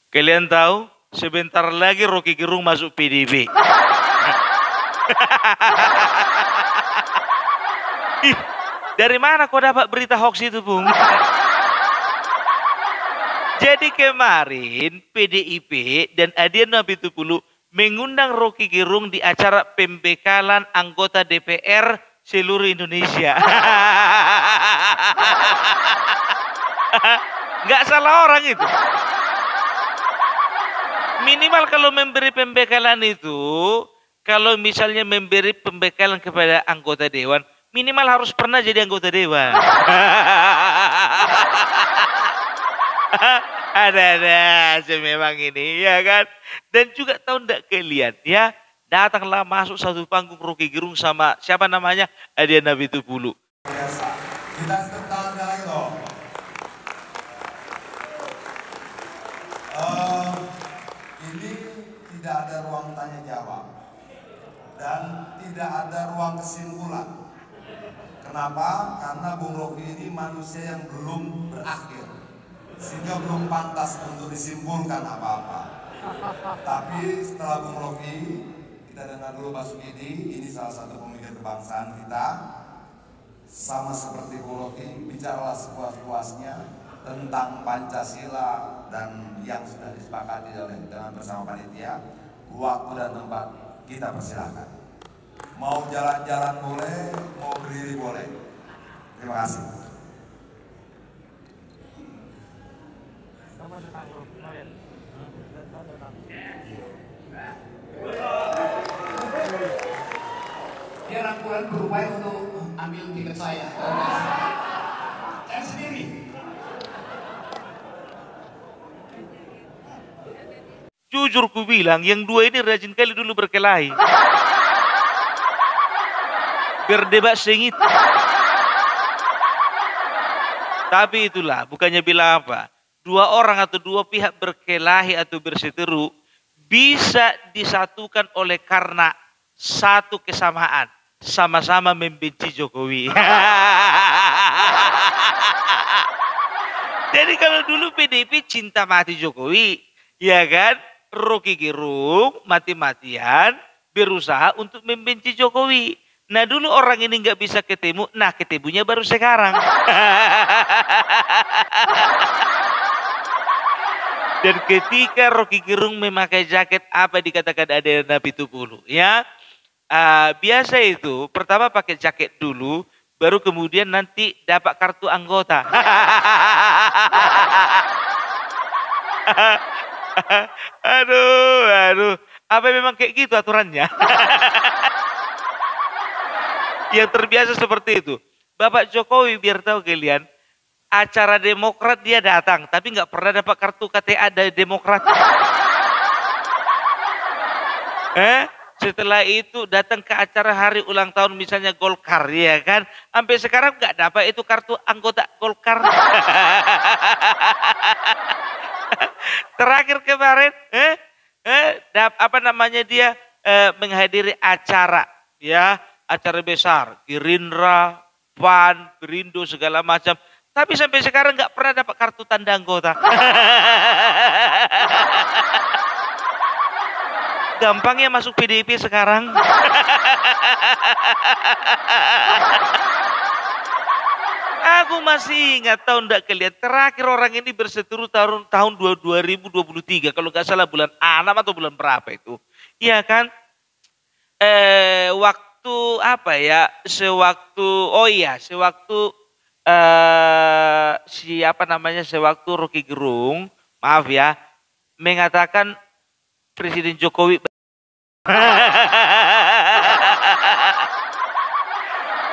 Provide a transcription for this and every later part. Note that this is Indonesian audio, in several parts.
Kalian tahu, sebentar lagi Rocky Gerung masuk PDIP. Ih, dari mana kau dapat berita hoax itu, Bung? Jadi kemarin PDIP dan Adian Apitupulu mengundang Rocky Gerung di acara pembekalan anggota DPR seluruh Indonesia. Nggak salah orang itu. Minimal kalau memberi pembekalan itu, kalau misalnya memberi pembekalan kepada anggota dewan, minimal harus pernah jadi anggota dewan. Ada memang ini, ya kan? Dan juga tahu enggak kalian, ya, datanglah masuk satu panggung Rocky Gerung sama siapa namanya? Adian Apitupulu. Biasa. Kita tepuk lagi loh. Ini tidak ada ruang tanya jawab dan tidak ada ruang kesimpulan. Kenapa? Karena Bung Rocky ini manusia yang belum berakhir, sehingga belum pantas untuk disimpulkan apa-apa. Tapi setelah Bung Rocky, kita dengar dulu Pak Sukidi, ini salah satu pemikir kebangsaan kita. Sama seperti Bung Rocky, bicaralah sepuas-puasnya tentang Pancasila dan yang sudah disepakati dengan bersama panitia. Waktu dan tempat kita persilahkan. Mau jalan-jalan boleh, mau berdiri boleh. Terima kasih. Dia rangkulan berupaya untuk ambil tiket saya. Saya sendiri. Jujur ku bilang, yang dua ini rajin kali dulu berkelahi. Berdebat sengit. Tapi itulah, bukannya bilang apa. Dua orang atau dua pihak berkelahi atau berseteru bisa disatukan oleh karena satu kesamaan. Sama-sama membenci Jokowi. Jadi kalau dulu PDIP cinta mati Jokowi, ya kan? Rocky Gerung mati-matian berusaha untuk membenci Jokowi. Nah dulu orang ini nggak bisa ketemu, nah ketemunya baru sekarang. Dan ketika Rocky Gerung memakai jaket apa dikatakan Adian Apitupulu, ya biasa itu pertama pakai jaket dulu, baru kemudian nanti dapat kartu anggota. Aduh, apa memang kayak gitu aturannya? Yang terbiasa seperti itu. Bapak Jokowi biar tahu kalian, acara Demokrat dia datang, tapi nggak pernah dapat kartu KTA dari Demokrat. Setelah itu datang ke acara hari ulang tahun misalnya Golkar, ya kan? Sampai sekarang nggak dapat itu kartu anggota Golkar. Terakhir kemarin, dia menghadiri acara, ya, acara besar, Gerindra, PAN, Perindo segala macam. Tapi sampai sekarang nggak pernah dapat kartu tanda anggota. Gampangnya masuk PDIP sekarang. Aku masih ingat tahun enggak kalian, terakhir orang ini berseteru tahun 2023 kalau nggak salah bulan 6 atau bulan berapa itu. Iya kan? Waktu apa ya? Sewaktu sewaktu Rocky Gerung, maaf ya, mengatakan Presiden Jokowi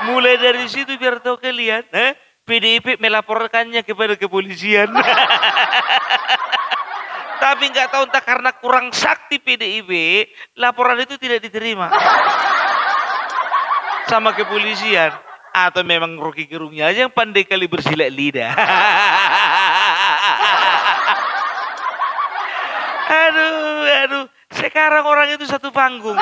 mulai dari situ biar tahu kalian, PDIP melaporkannya kepada kepolisian. Tapi nggak tahu entah karena kurang sakti PDIP, laporan itu tidak diterima sama kepolisian. Atau memang Rocky Gerungnya aja yang pandai kali bersilat lidah. Aduh, sekarang orang itu satu panggung.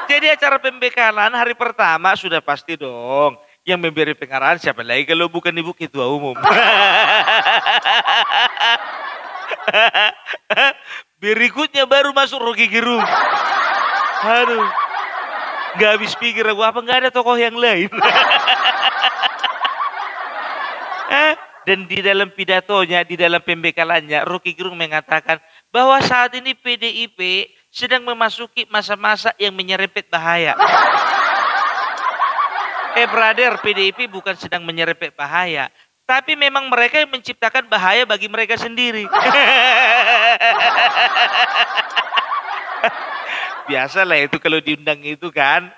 Jadi acara pembekalan hari pertama sudah pasti dong. Yang memberi pengarahan siapa lagi kalau bukan Ibu Ketua Umum. Berikutnya baru masuk Rocky Gerung. Aduh, nggak habis pikir aku apa nggak ada tokoh yang lain. Dan di dalam pidatonya, di dalam pembekalannya, Rocky Gerung mengatakan bahwa saat ini PDIP sedang memasuki masa-masa yang menyerempet bahaya. Brother, PDIP bukan sedang menyerempet bahaya, tapi memang mereka yang menciptakan bahaya bagi mereka sendiri. Biasalah itu kalau diundang itu kan,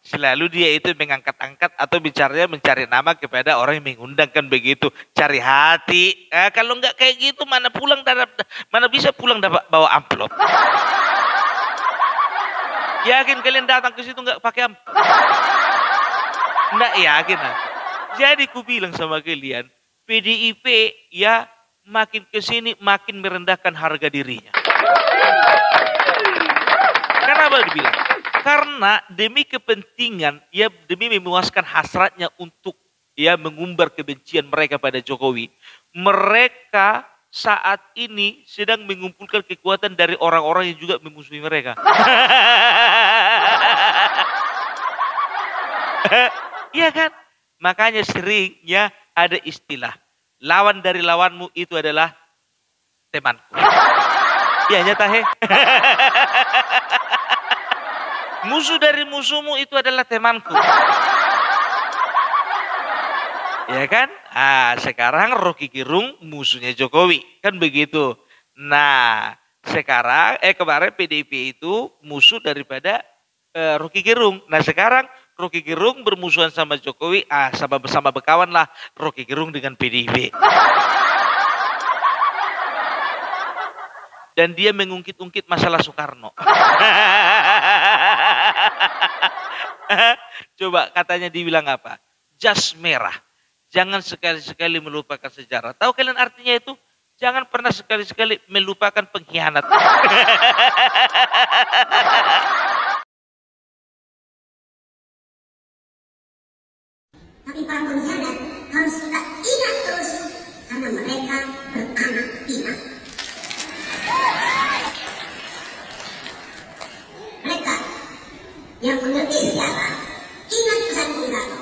selalu dia itu mengangkat-angkat atau bicaranya mencari nama kepada orang yang mengundang kan begitu, cari hati. Kalau nggak kayak gitu mana bisa pulang dapat bawa amplop. Yakin kalian datang ke situ nggak pakai amplop? Nggak yakin aku. Jadi ku bilang sama kalian, PDIP ya makin kesini makin merendahkan harga dirinya. Kenapa dibilang? Karena demi kepentingan, ya demi memuaskan hasratnya untuk ya mengumbar kebencian mereka pada Jokowi. Mereka saat ini sedang mengumpulkan kekuatan dari orang-orang yang juga memusuhi mereka. Iya kan? Makanya sering ya ada istilah, lawan dari lawanmu itu adalah temanku. Iya nyata he. Musuh dari musuhmu itu adalah temanku. Ya kan? Sekarang Rocky Gerung musuhnya Jokowi. Kan begitu. Nah, sekarang kemarin PDIP itu musuh daripada Rocky Gerung. Nah, sekarang Rocky Gerung bermusuhan sama Jokowi. Sama-sama berkawan lah Rocky Gerung dengan PDIP. Dan dia mengungkit-ungkit masalah Soekarno. Coba katanya dibilang apa? Jas merah. Jangan sekali-sekali melupakan sejarah. Tahu kalian artinya itu? Jangan pernah sekali-sekali melupakan pengkhianat. Tapi para pengkhianat harus kita ingat terus. Karena mereka beranak pinak. Mereka yang mengerti sejarah, ingat pesan Bung Karno.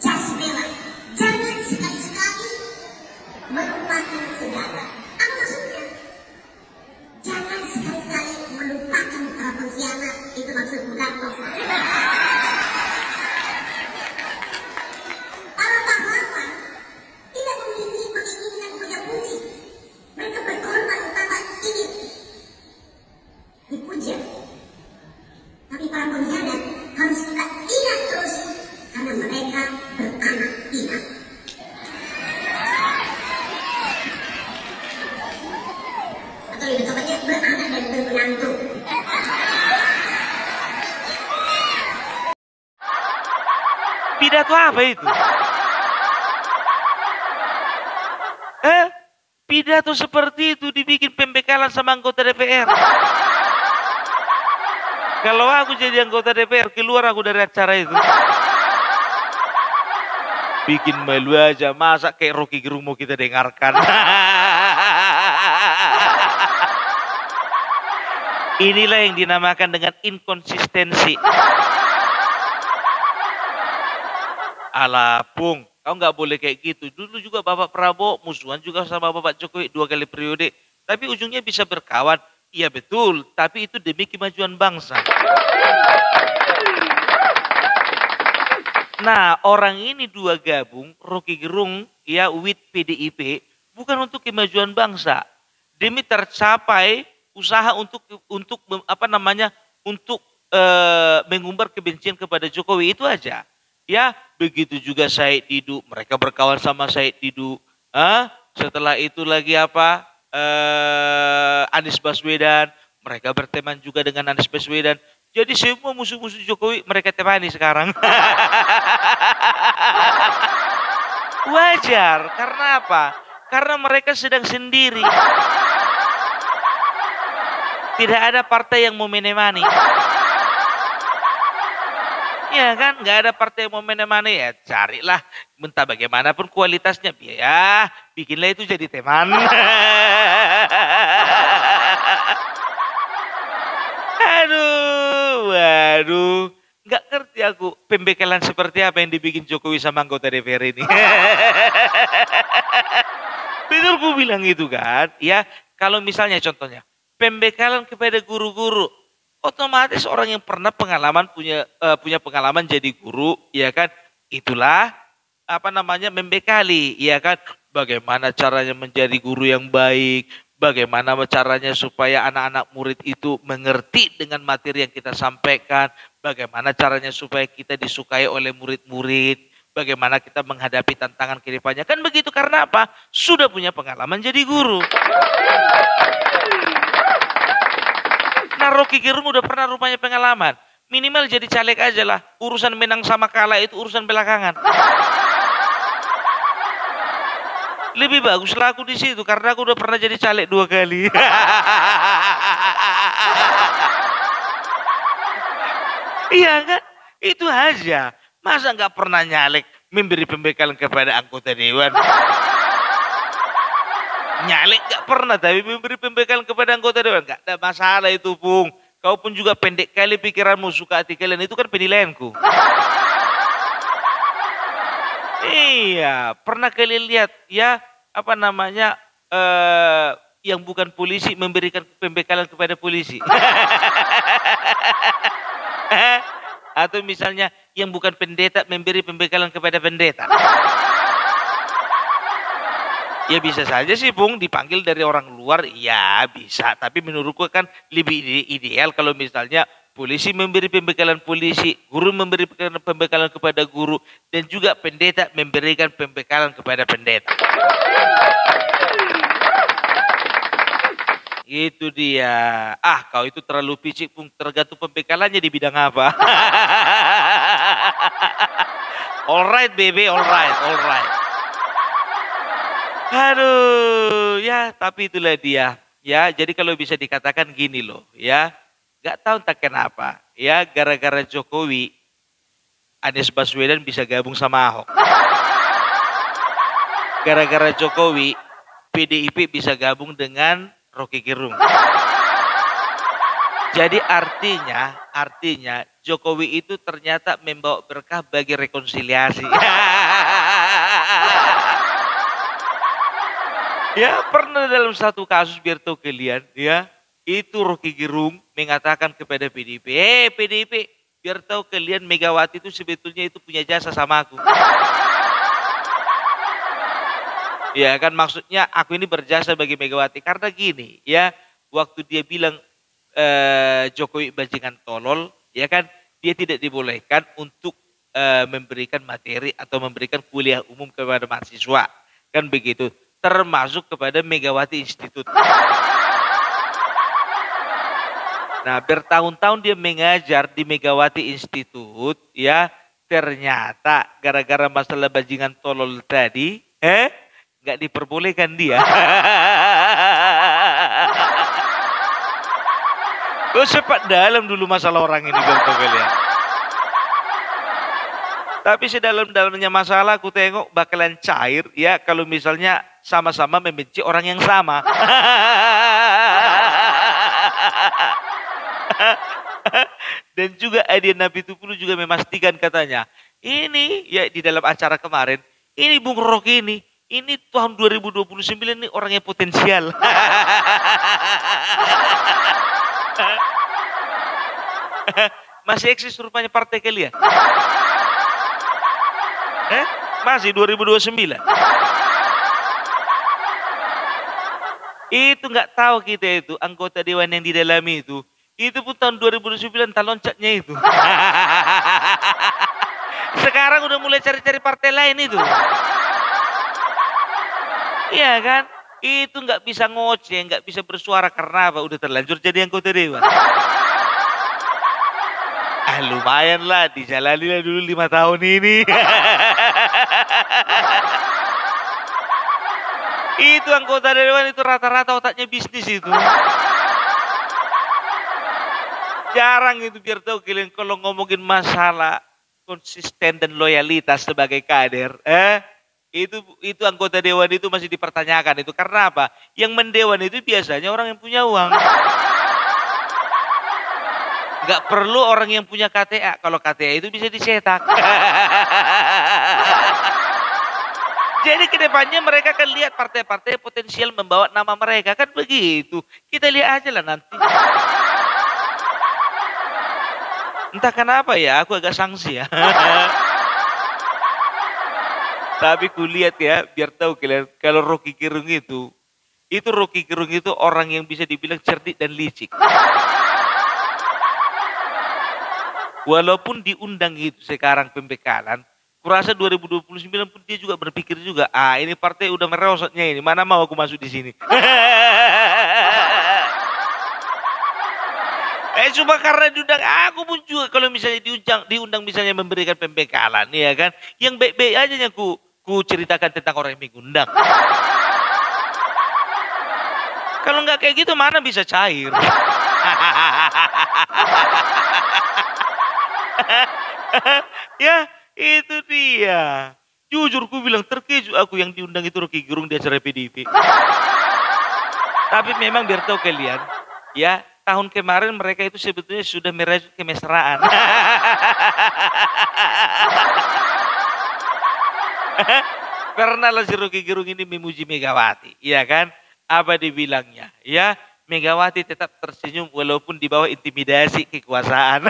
Jas merah, jangan sekali-sekali melupakan sejarah. Apa maksudnya? Jangan sekali-sekali melupakan para pengkhianat. Itu maksud Bung Karno. Para pahlawan tidak memiliki penginginan punya puji. Mereka berkorban tanpa ingin dipuja. Tapi para pengkhianat harus kita ingat terus karena mereka beranak pinak. Atau lebih tepatnya beranak dan bermenantu. Pidato apa itu? Pidato seperti itu dibikin pembekalan sama anggota DPR. Kalau aku jadi anggota DPR, keluar aku dari acara itu. Bikin malu aja, masa kayak Rocky Gerung mau kita dengarkan. Inilah yang dinamakan dengan inkonsistensi. Alah, Pung, kau nggak boleh kayak gitu. Dulu juga Bapak Prabowo musuhan juga sama Bapak Jokowi 2 kali periode. Tapi ujungnya bisa berkawan. Iya betul, tapi itu demi kemajuan bangsa. Nah, orang ini 2 gabung, Rocky Gerung ya with PDIP, bukan untuk kemajuan bangsa. Demi tercapai usaha untuk mengumbar kebencian kepada Jokowi itu aja. Ya, begitu juga Said Didu, mereka berkawan sama Said Didu. Setelah itu lagi apa? Anies Baswedan, mereka berteman juga dengan Anies Baswedan. Jadi semua musuh-musuh Jokowi mereka temani sekarang. Wajar, karena apa? Karena mereka sedang sendiri. Tidak ada partai yang mau menemani. Ya kan, nggak ada partai yang mau menemani, ya carilah entah bagaimanapun kualitasnya, ya bikinlah itu jadi teman. Waduh. Nggak ngerti aku pembekalan seperti apa yang dibikin Jokowi sama anggota DPR ini. Betul ku bilang itu kan. Ya, kalau misalnya contohnya pembekalan kepada guru-guru, otomatis orang yang pernah pengalaman punya pengalaman jadi guru, ya kan? Itulah apa namanya membekali, ya kan? Bagaimana caranya menjadi guru yang baik, bagaimana caranya supaya anak-anak murid itu mengerti dengan materi yang kita sampaikan, bagaimana caranya supaya kita disukai oleh murid-murid, bagaimana kita menghadapi tantangan kehidupannya. Kan begitu karena apa? Sudah punya pengalaman jadi guru. Nah, Rocky Gerung udah pernah rupanya pengalaman. Minimal jadi caleg aja lah. Urusan menang sama kalah itu urusan belakangan. Lebih bagus lah aku di situ karena aku udah pernah jadi caleg 2 kali. Iya kan? Itu aja. Masa nggak pernah nyalek memberi pembekalan kepada anggota dewan? Nyalek nggak pernah tapi memberi pembekalan kepada anggota dewan. Nggak ada masalah itu, Pung. Kau pun juga pendek kali pikiranmu, suka hati kalian. Itu kan penilaianku. Iya, pernah kalian lihat ya apa namanya yang bukan polisi memberikan pembekalan kepada polisi? Atau misalnya yang bukan pendeta memberi pembekalan kepada pendeta? Ya bisa saja sih Bung dipanggil dari orang luar, ya bisa. Tapi menurutku kan lebih ideal kalau misalnya polisi memberi pembekalan polisi, guru memberi pembekalan kepada guru, dan juga pendeta memberikan pembekalan kepada pendeta. Itu dia. Ah, kau itu terlalu picik, Bung. Tergantung pembekalannya di bidang apa. Alright, baby, alright. Aduh, ya tapi itulah dia. Ya, jadi kalau bisa dikatakan gini loh, ya. Gak tahu entah kenapa, ya gara-gara Jokowi, Anies Baswedan bisa gabung sama Ahok. Gara-gara Jokowi, PDIP bisa gabung dengan Rocky Gerung. Jadi artinya Jokowi itu ternyata membawa berkah bagi rekonsiliasi. Ya pernah dalam satu kasus biar tahu kalian, ya. Itu Rocky Gerung mengatakan kepada PDIP, PDIP, biar tahu kalian Megawati itu sebetulnya itu punya jasa sama aku. Ya kan maksudnya aku ini berjasa bagi Megawati. Karena gini ya, waktu dia bilang Jokowi bajingan tolol, ya kan dia tidak dibolehkan untuk memberikan materi atau memberikan kuliah umum kepada mahasiswa. Kan begitu, termasuk kepada Megawati Institute. Nah, bertahun-tahun dia mengajar di Megawati Institute, ya. Ternyata gara-gara masalah bajingan tolol tadi, nggak diperbolehkan dia. Kau sepak dalam dulu masalah orang ini, betul kalian. Tapi sedalam-dalamnya masalah, aku tengok bakalan cair, ya, kalau misalnya sama-sama membenci orang yang sama. Dan juga Adian Napitupulu juga memastikan katanya, ini ya di dalam acara kemarin, ini Bung Rocky ini tahun 2029 ini orang yang potensial. Masih eksis rupanya partai kalian? Masih 2029. Itu nggak tahu kita itu anggota dewan yang di dalam itu pun tahun 2009 tak loncatnya itu. Sekarang udah mulai cari-cari partai lain itu. Iya kan? Itu nggak bisa ngoceh, nggak bisa bersuara karena apa? Udah terlanjur jadi anggota dewan. Lumayan lah, dijalani lah dulu 5 tahun ini. Itu anggota dewan itu rata-rata otaknya bisnis itu. Jarang itu biar tahu kalian kalau ngomongin masalah konsisten dan loyalitas sebagai kader, itu anggota dewan itu masih dipertanyakan itu karena apa? Yang mendewan itu biasanya orang yang punya uang. Nggak perlu orang yang punya KTA. Kalau KTA itu bisa dicetak. Jadi kedepannya mereka akan lihat partai-partai potensial membawa nama mereka. Kan begitu. Kita lihat aja lah nanti. Entah kenapa ya, aku agak sanksi ya. Tapi kulihat ya, biar tahu kalian, kalau Rocky Gerung itu Rocky Gerung itu orang yang bisa dibilang cerdik dan licik. Walaupun diundang itu sekarang pembekalan, kurasa 2029 pun dia juga berpikir juga, ini partai udah merosotnya ini, mana mau aku masuk di sini. Cuma karena diundang, aku pun juga kalau misalnya diundang misalnya memberikan pembekalan, ya kan, yang baik-baik aja yang ku ceritakan tentang orang yang mengundang. Kalau nggak kayak gitu mana bisa cair. Ya, itu dia. Jujur ku bilang terkejut aku yang diundang itu Rocky Gerung di acara PDIP. Tapi memang biar tahu kalian, ya, tahun kemarin mereka itu sebetulnya sudah merajut kemesraan. Karena lah si Rocky Gerung ini memuji Megawati, ya kan? Apa dibilangnya? Ya, Megawati tetap tersenyum walaupun di bawah intimidasi kekuasaan.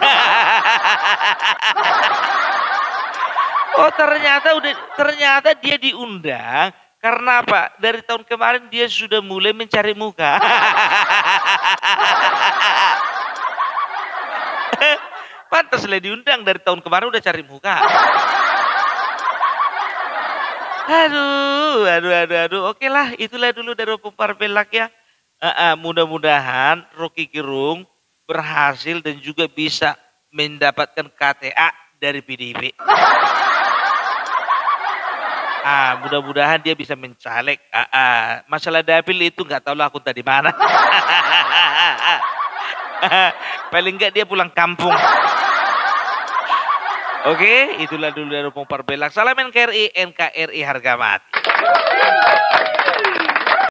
Oh, ternyata dia diundang karena apa? Dari tahun kemarin dia sudah mulai mencari muka. Pantaslah diundang dari tahun kemarin udah cari muka. Aduh. Oke lah, itulah dulu dari Opung Parpelak ya. Mudah-mudahan Rocky Gerung berhasil dan juga bisa mendapatkan KTA dari PDIP. Mudah-mudahan dia bisa mencaleg. Masalah dapil itu nggak tahu lah aku tadi mana. Paling nggak dia pulang kampung. Oke, itulah dulu dari Opung Parpelak. Salam NKRI, NKRI harga mati.